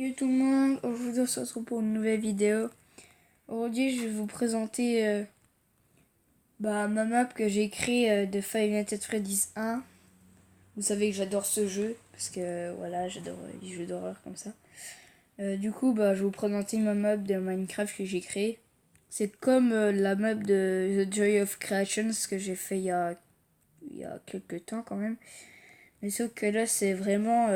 Yo tout le monde, aujourd'hui on se retrouve pour une nouvelle vidéo. Aujourd'hui je vais vous présenter ma map que j'ai créée de Five Nights at Freddy's 1. Vous savez que j'adore ce jeu, parce que voilà, j'adore les jeux d'horreur comme ça. Du coup je vais vous présenter ma map de Minecraft que j'ai créée. C'est comme la map de The Joy of Creation, ce que j'ai fait il y a quelques temps quand même. Mais sauf que là c'est vraiment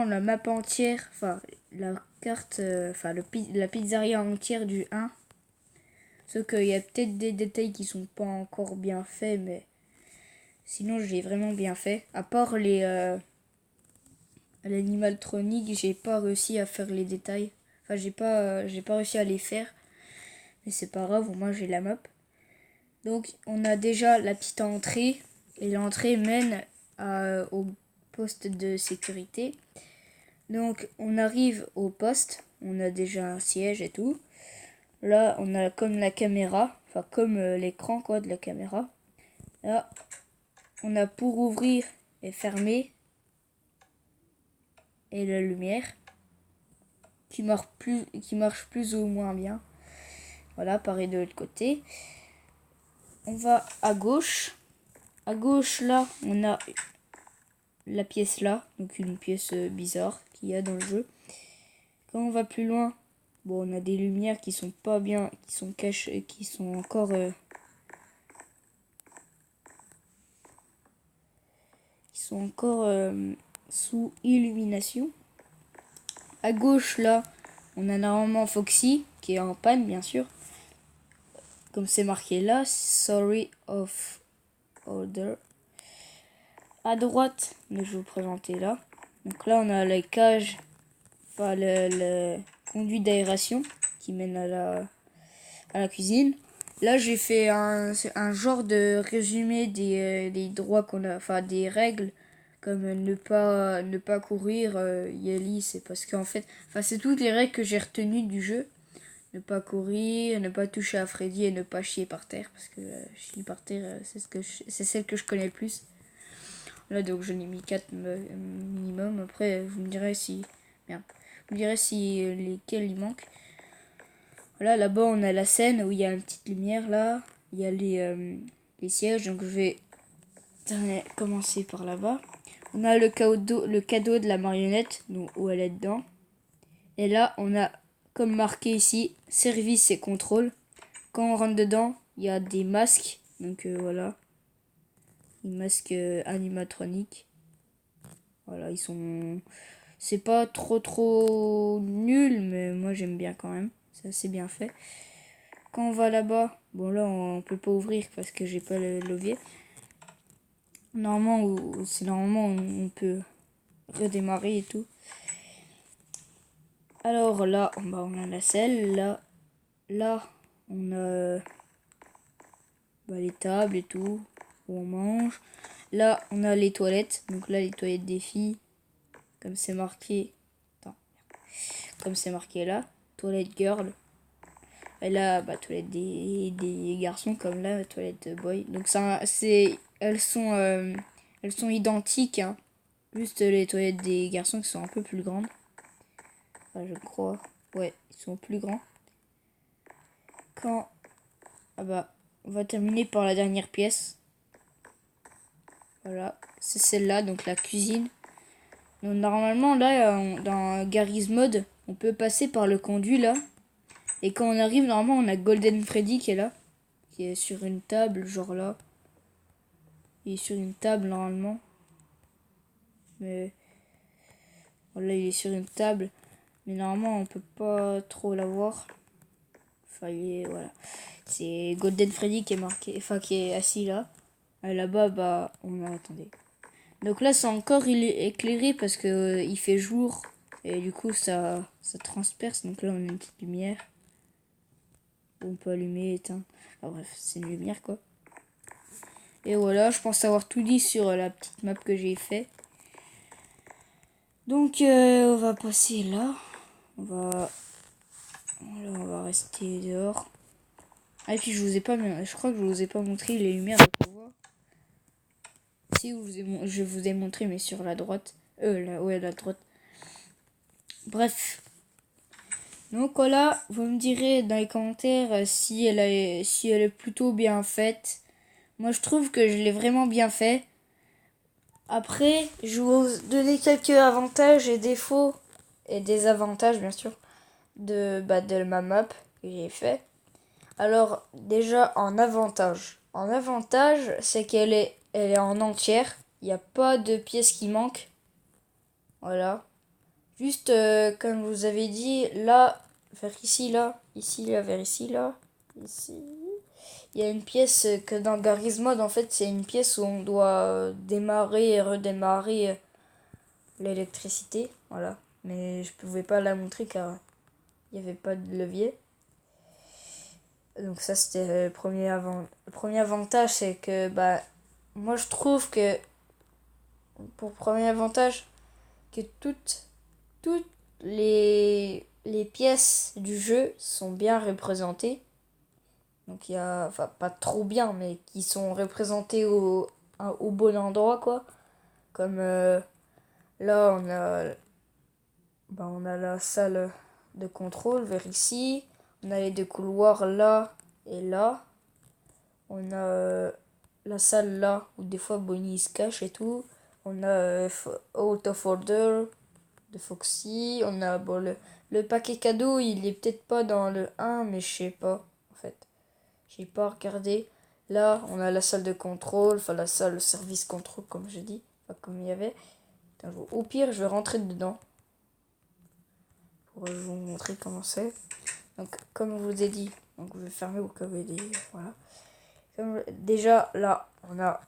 la map entière, enfin la carte, la pizzeria entière du 1. Sauf qu'il y a peut-être des détails qui sont pas encore bien faits, mais sinon je l'ai vraiment bien fait. À part l'animaltronique, j'ai pas réussi à faire les détails. Enfin j'ai pas réussi à les faire, mais c'est pas grave, au moins j'ai la map. Donc on a déjà la petite entrée, et l'entrée mène au poste de sécurité. Donc on arrive au poste, on a déjà un siège et tout. Là on a comme la caméra, enfin comme l'écran quoi de la caméra. Là on a pour ouvrir et fermer, et la lumière qui marche plus ou moins bien. Voilà, pareil de l'autre côté. On va à gauche. À gauche là on a la pièce là, donc une pièce bizarre qu'il y a dans le jeu. Quand on va plus loin, bon, on a des lumières qui sont pas bien, qui sont cachées, qui sont encore sous illumination. À gauche là, on a normalement Foxy qui est en panne bien sûr. Comme c'est marqué là, sorry of order. À droite, je vais vous présenter là. Donc là on a la cage, enfin le conduit d'aération qui mène à la cuisine. Là, j'ai fait un genre de résumé des droits qu'on a, enfin des règles, comme ne pas courir. Yali, c'est parce qu'en fait, enfin c'est toutes les règles que j'ai retenues du jeu. Ne pas courir, ne pas toucher à Freddy et ne pas chier par terre, parce que chier par terre, c'est celle que je connais le plus. Là, donc j'en ai mis 4 minimum. Après, vous me direz si, merde, vous me direz si lesquels il manque. Voilà, là-bas, on a la scène où il y a une petite lumière, là. Il y a les sièges, donc je vais commencer par là-bas. On a le cadeau de la marionnette, donc, où elle est dedans. Et là, on a, comme marqué ici, service et contrôle. Quand on rentre dedans, il y a des masques. Donc voilà, des masques animatroniques. Voilà, ils sont... C'est pas trop nul, mais moi j'aime bien quand même. C'est assez bien fait. Quand on va là-bas, bon là on peut pas ouvrir parce que j'ai pas le levier. Normalement, on peut redémarrer et tout. Alors là, on a la selle. Là on a les tables et tout où on mange. Là on a les toilettes. Donc là les toilettes des filles, comme c'est marqué. Attends, comme c'est marqué là, toilette girl. Et là, toilette des garçons, comme là, toilette boy. Donc ça, elles sont identiques, hein. Juste les toilettes des garçons qui sont un peu plus grandes. Enfin, je crois. Ouais, ils sont plus grands. Quand, on va terminer par la dernière pièce. Voilà, c'est celle-là, donc la cuisine. Donc normalement, là, dans Garry's Mod, on peut passer par le conduit, là. Et quand on arrive, normalement, on a Golden Freddy qui est là. Qui est sur une table, genre là. Il est sur une table, normalement. Mais... Voilà, il est sur une table. Mais normalement, on peut pas trop l'avoir. Enfin, voilà. C'est Golden Freddy qui est marqué... Enfin, qui est assis là. Et là-bas, on a... Attendez. Donc là, c'est encore éclairé parce que il fait jour. Et du coup, ça transperce. Donc là, on a une petite lumière. On peut allumer, éteindre. Enfin, bref, c'est une lumière, quoi. Et voilà, je pense avoir tout dit sur la petite map que j'ai fait. Donc, on va passer là. On va rester dehors. Ah, et puis je crois que je vous ai pas montré les lumières de pouvoir. Si, je vous ai montré, mais sur la droite. La droite. Bref. Donc voilà, vous me direz dans les commentaires si elle est plutôt bien faite. Moi je trouve que je l'ai vraiment bien fait. Après, je vais vous donner quelques avantages et défauts et désavantages bien sûr de ma map que j'ai fait. Alors déjà en avantage. En avantage, c'est elle est en entière. Il n'y a pas de pièces qui manquent. Voilà. Juste comme je vous avais dit, là, vers ici, là, ici, là, vers ici, là, ici. Il y a une pièce que dans Garry's Mod, en fait, c'est une pièce où on doit démarrer et redémarrer l'électricité. Voilà. Mais je pouvais pas la montrer car il n'y avait pas de levier. Donc ça, c'était le premier avantage, c'est que, bah, moi, je trouve que, pour premier avantage, que toutes les pièces du jeu sont bien représentées. Donc il y a, enfin pas trop bien, mais qui sont représentées au bon endroit, quoi. Comme là, on a la salle de contrôle vers ici. On a les deux couloirs là et là. On a la salle là, où des fois Bonnie se cache et tout. On a Out of Order de Foxy. On a bon, le paquet cadeau, il est peut-être pas dans le 1, mais je sais pas, en fait. J'ai pas regardé. Là, on a la salle de contrôle, enfin la salle service contrôle, comme j'ai dit. Enfin, comme il y avait. Au pire, je vais rentrer dedans. Pour vous montrer comment c'est. Donc, comme je vous ai dit, donc je vais fermer au cas où il y a des... Voilà. Déjà, là, on a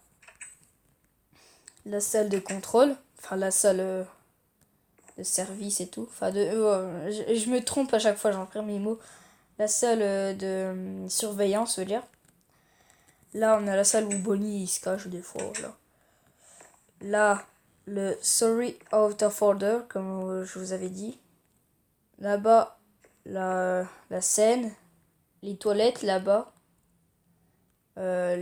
la salle de contrôle. Enfin, la salle de service et tout. Enfin, je me trompe à chaque fois, j'en perds mes mots. La salle de surveillance, veut dire. Là, on a la salle où Bonnie il se cache des fois. Là, là le Sorry Out of Order, comme je vous avais dit. Là-bas, la scène. Les toilettes, là-bas. La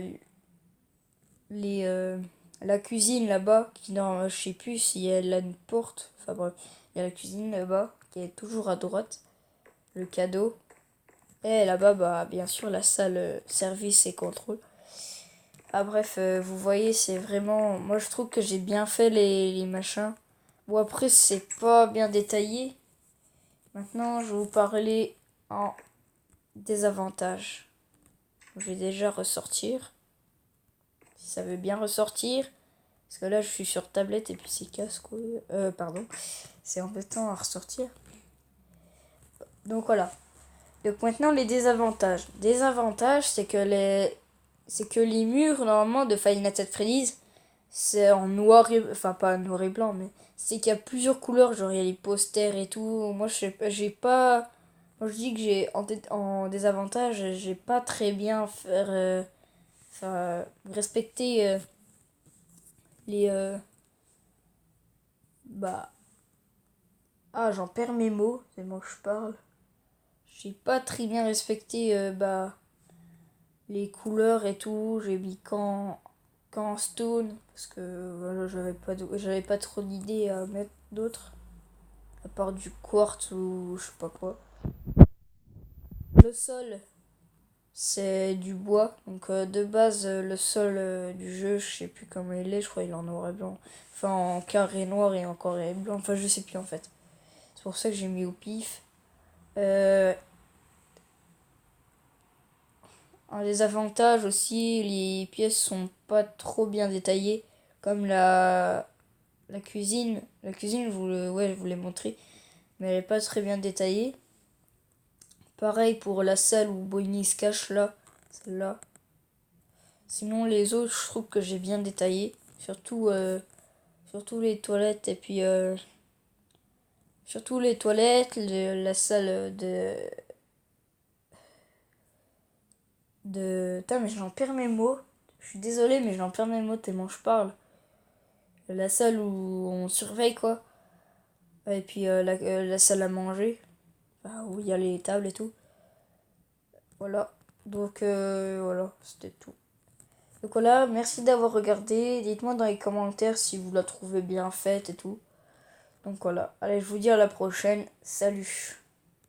cuisine, là-bas. Je sais plus si elle a une porte. Enfin bref, il y a la cuisine, là-bas, qui est toujours à droite. Le cadeau. Et là-bas, bah, bien sûr, la salle service et contrôle. Ah bref, vous voyez, c'est vraiment... Moi, je trouve que j'ai bien fait les machins. Bon, après, c'est pas bien détaillé. Maintenant, je vais vous parler en désavantages. Je vais déjà ressortir. Si ça veut bien ressortir. Parce que là, je suis sur tablette et puis c'est casse-couille. Pardon. C'est embêtant à ressortir. Donc voilà. Donc maintenant, les désavantages. Désavantages, c'est que les murs, normalement, de Five Nights at Freddy's, c'est en noir et... Enfin, pas noir et blanc, mais c'est qu'il y a plusieurs couleurs. Genre, il y a les posters et tout. Moi, j'ai pas... Moi, je dis que en désavantage, j'ai pas très bien respecté les... bah... Ah, j'en perds mes mots. C'est moi que je parle. J'ai pas très bien respecté, les couleurs et tout. J'ai mis qu'en stone parce que voilà, j'avais pas trop d'idées à mettre d'autres à part du quartz ou je sais pas quoi. Le sol, c'est du bois. Donc de base, le sol du jeu, je sais plus comment il est. Je crois qu'il est en noir et blanc. Enfin, en carré noir et en carré blanc. Enfin, je sais plus en fait. C'est pour ça que j'ai mis au pif. Un des avantages aussi, les pièces sont pas trop bien détaillées. Comme la cuisine. La cuisine, je vous l'ai montré. Mais elle est pas très bien détaillée. Pareil pour la salle où Bonnie se cache là. Celle-là. Sinon, les autres, je trouve que j'ai bien détaillé. Surtout les toilettes. Et puis, surtout les toilettes, la salle Putain, mais j'en perds mes mots. Je suis désolée, mais j'en perds mes mots tellement je parle. La salle où on surveille, quoi. Et puis la salle à manger. Enfin, où il y a les tables et tout. Voilà. Donc, voilà, c'était tout. Donc voilà, merci d'avoir regardé. Dites-moi dans les commentaires si vous la trouvez bien faite et tout. Donc voilà, allez, je vous dis à la prochaine, salut.